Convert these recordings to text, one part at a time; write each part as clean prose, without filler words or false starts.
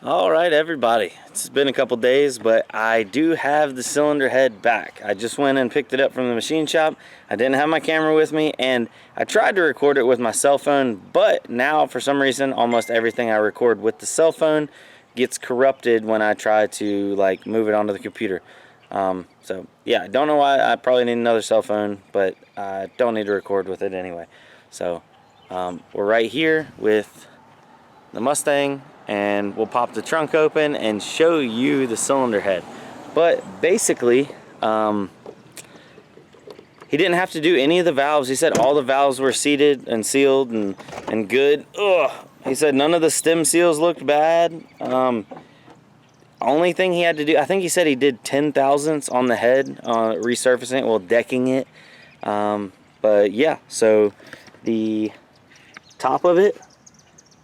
Alright everybody, it's been a couple days, but I do have the cylinder head back. I just went and picked it up from the machine shop. I didn't have my camera with me, and I tried to record it with my cell phone, but now for some reason almost everything I record with the cell phone gets corrupted when I try to like move it onto the computer. So yeah, I don't know why. I probably need another cell phone, but I don't need to record with it anyway. So we're right here with the Mustang, and we'll pop the trunk open and show you the cylinder head. But basically, he didn't have to do any of the valves. He said all the valves were seated and sealed and good. Ugh. He said none of the stem seals looked bad. Only thing he had to do, I think he said he did 10 thousandths on the head, resurfacing it, well, decking it. But yeah, so the top of it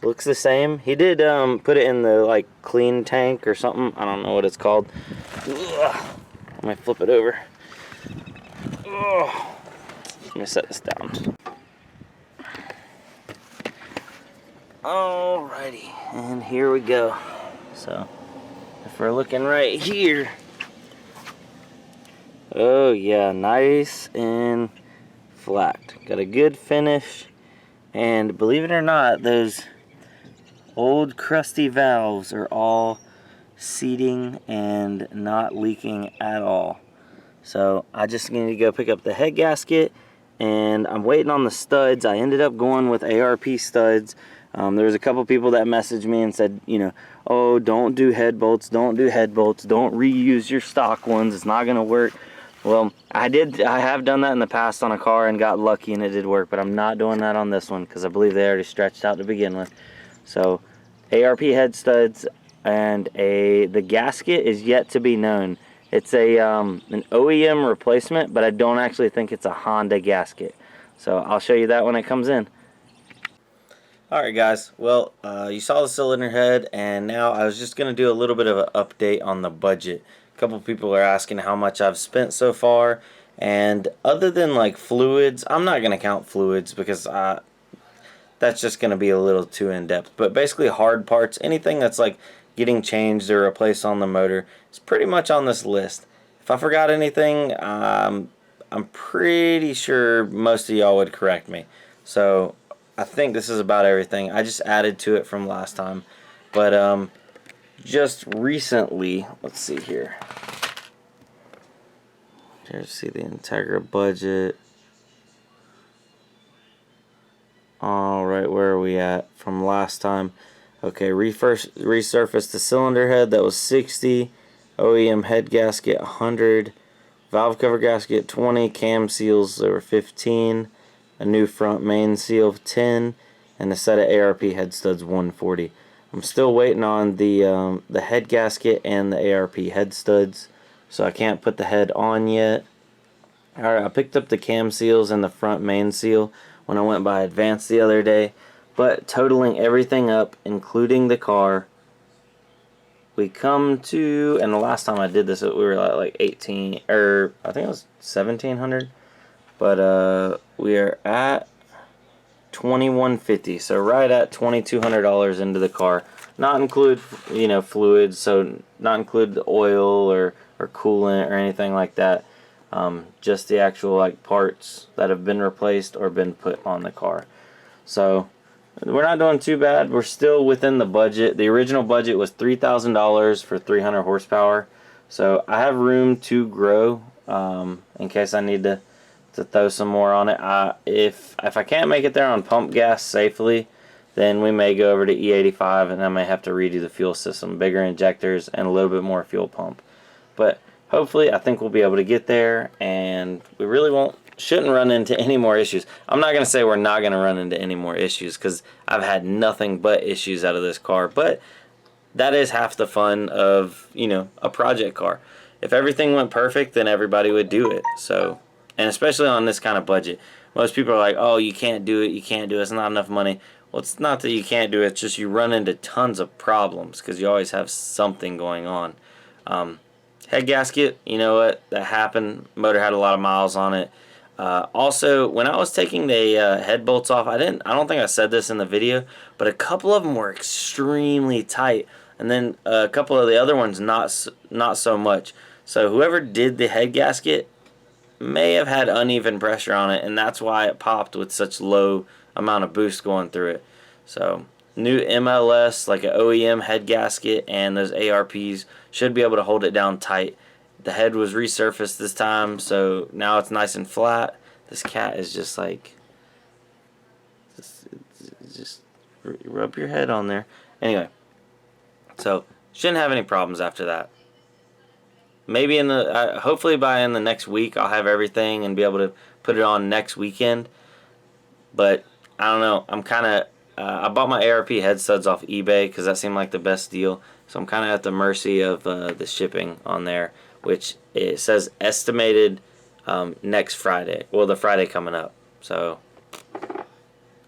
looks the same. He did put it in the like clean tank or something. I don't know what it's called. Ugh. Let me flip it over. Ugh. Let me set this down. Alrighty, and here we go. So if we're looking right here, oh yeah, nice and flat. Got a good finish, and believe it or not, those old crusty valves are all seating and not leaking at all. So I just need to go pick up the head gasket, and I'm waiting on the studs. I ended up going with ARP studs. There was a couple people that messaged me and said, you know, oh, don't do head bolts, don't do head bolts, don't reuse your stock ones, it's not gonna work. Well, I have done that in the past on a car and got lucky and it did work, but I'm not doing that on this one because I believe they already stretched out to begin with. So ARP head studs, and the gasket is yet to be known. It's an OEM replacement, but I don't actually think it's a Honda gasket. So I'll show you that when it comes in. Alright guys, well, you saw the cylinder head, and now I was just going to do a little bit of an update on the budget. A couple people are asking how much I've spent so far, and other than like fluids, I'm not going to count fluids because that's just going to be a little too in-depth. But basically hard parts, anything that's like getting changed or replaced on the motor, is pretty much on this list. If I forgot anything, I'm pretty sure most of y'all would correct me. So I think this is about everything. I just added to it from last time. But just recently, let's see here. Here's see the Integra budget. Alright, where are we at from last time? Okay, resurfaced the cylinder head, that was 60. OEM head gasket, 100. Valve cover gasket, 20. Cam seals, there were 15. A new front main seal of 10. And a set of ARP head studs, 140. I'm still waiting on the head gasket and the ARP head studs, so I can't put the head on yet. Alright, I picked up the cam seals and the front main seal when I went by Advance the other day, but totaling everything up, including the car, we come to, and the last time I did this we were at like 18, or I think it was 1700, but we are at 2150, so right at $2,200 into the car. Not include, you know, fluids, so not include the oil or coolant or anything like that. Just the actual like parts that have been replaced or been put on the car. So we're not doing too bad. We're still within the budget. The original budget was $3,000 for 300 horsepower. So I have room to grow in case I need to throw some more on it. If I can't make it there on pump gas safely, then we may go over to E85 and I may have to redo the fuel system, bigger injectors and a little bit more fuel pump. But hopefully I think we'll be able to get there, and we really shouldn't run into any more issues. I'm not going to say we're not going to run into any more issues because I've had nothing but issues out of this car, but that is half the fun of, you know, a project car. If everything went perfect, then everybody would do it. So, and especially on this kind of budget. Most people are like, oh, you can't do it, it's not enough money. Well, it's not that you can't do it, it's just you run into tons of problems because you always have something going on. Head gasket, you know what, that happened. Motor had a lot of miles on it. Also, when I was taking the head bolts off, I don't think I said this in the video, but a couple of them were extremely tight. and then a couple of the other ones not so much. So whoever did the head gasket may have had uneven pressure on it, and that's why it popped with such low amount of boost going through it. So new MLS, like an OEM head gasket, and those ARPs should be able to hold it down tight. The head was resurfaced this time, so now it's nice and flat. This cat is just like, just rub your head on there. Anyway, so shouldn't have any problems after that. Maybe hopefully by in the next week I'll have everything and be able to put it on next weekend. But I don't know. I'm kind of I bought my ARP head studs off eBay because that seemed like the best deal. So I'm kind of at the mercy of the shipping on there, which it says estimated next Friday. Well, the Friday coming up. So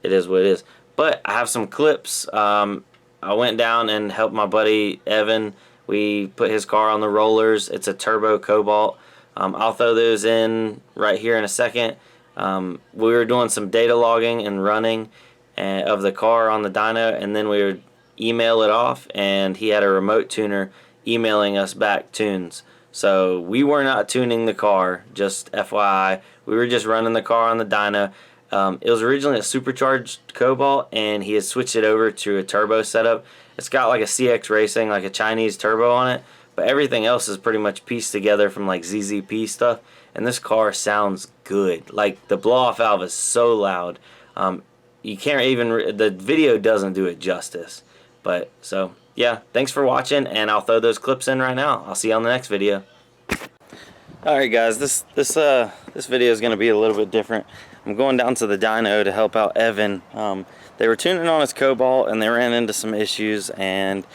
it is what it is. But I have some clips. I went down and helped my buddy Evan. We put his car on the rollers. It's a turbo Cobalt. I'll throw those in right here in a second. We were doing some data logging and running of the car on the dyno, and then we would email it off, and he had a remote tuner emailing us back tunes. So we were not tuning the car, just FYI. We were just running the car on the dyno. It was originally a supercharged Cobalt, and he had switched it over to a turbo setup. It's got like a CX Racing, like a Chinese turbo on it, but everything else is pretty much pieced together from like ZZP stuff, and this car sounds good. Like the blow-off valve is so loud. You can't even, the video doesn't do it justice. But, so, yeah, thanks for watching, and I'll throw those clips in right now. I'll see you on the next video. Alright guys, this video is going to be a little bit different. I'm going down to the dyno to help out Evan. They were tuning on his Cobalt, and they ran into some issues, and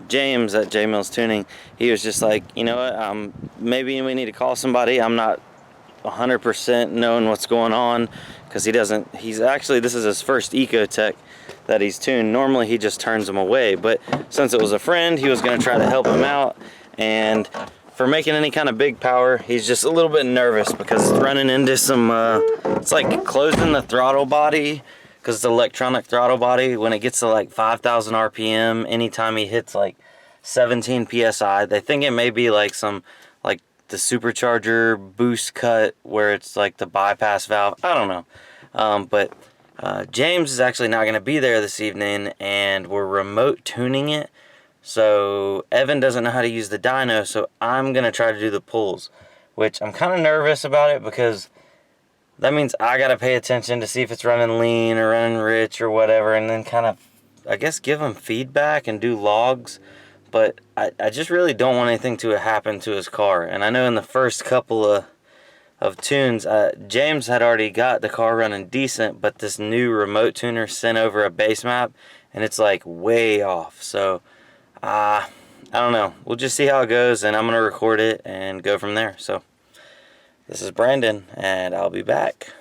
James at J Mills Tuning, he was just like, you know what, maybe we need to call somebody. I'm not 100% knowing what's going on, because he's actually, this is his first Ecotech that he's tuned. Normally he just turns them away, but since it was a friend, he was going to try to help him out, and for making any kind of big power, he's just a little bit nervous because it's running into some, it's like closing the throttle body, because it's electronic throttle body. When it gets to like 5,000 RPM, anytime he hits like 17 PSI, they think it may be like some, like the supercharger boost cut where it's like the bypass valve. I don't know. But James is actually not going to be there this evening, and we're remote tuning it. So Evan doesn't know how to use the dyno, so I'm going to try to do the pulls, which I'm kind of nervous about it because that means I got to pay attention to see if it's running lean or running rich or whatever, and then kind of, I guess, give him feedback and do logs. But I just really don't want anything to happen to his car. And I know in the first couple of tunes, James had already got the car running decent, but this new remote tuner sent over a base map, and it's like way off. So I don't know. We'll just see how it goes, and I'm going to record it and go from there. So this is Brandon, and I'll be back.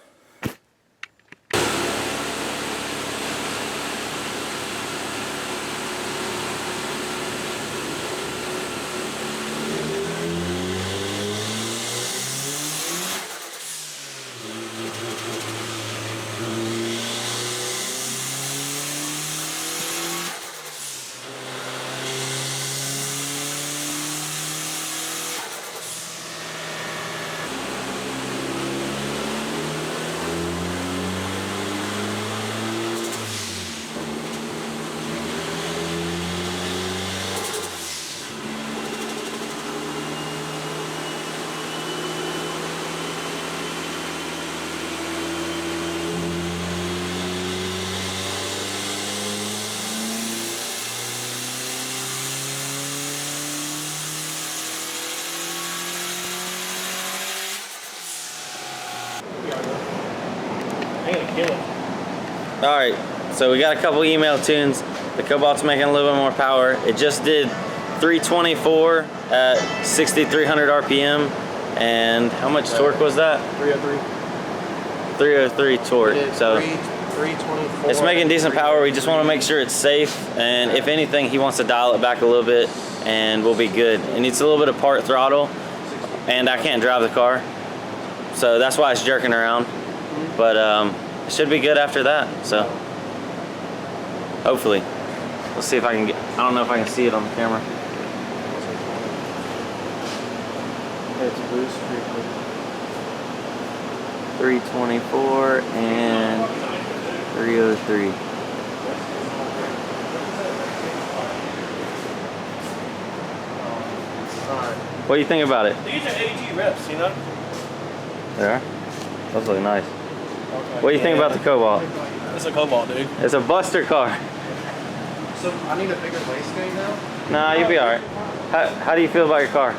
Alright, so we got a couple email tunes. The Cobalt's making a little bit more power. It just did 324 at 6,300 RPM. And how much torque was that? 303. 303 torque. So 324. it's making decent power. We just want to make sure it's safe. And if anything, he wants to dial it back a little bit and we'll be good. It needs a little bit of part throttle. And I can't drive the car. So that's why it's jerking around. But it should be good after that, so hopefully. Let's see if I can get, I don't know if I can see it on the camera. It's boost frequency. 324 and 303. What do you think about it? These are AG reps, you know? They are? Those look nice. Okay. What do you think about the Cobalt? It's a Cobalt, dude. It's a buster car. So I need a bigger wastegate now? Nah, you'll be alright. How do you feel about your car?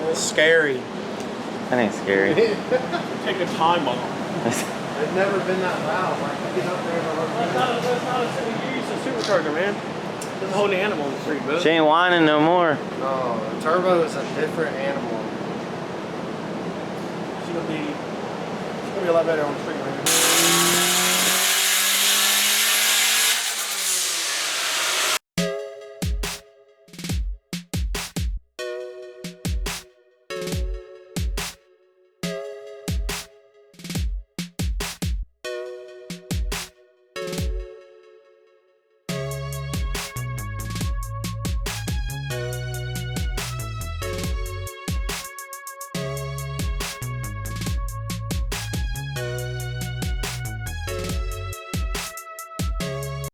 It's scary. That ain't scary. Take a time off. It's never been that loud. Like, you get up there and That's not a supercharger, man. It's a whole animal in the street, bro. She ain't whining no more. no, the turbo is a different animal. It's gonna be a lot better on the street, man.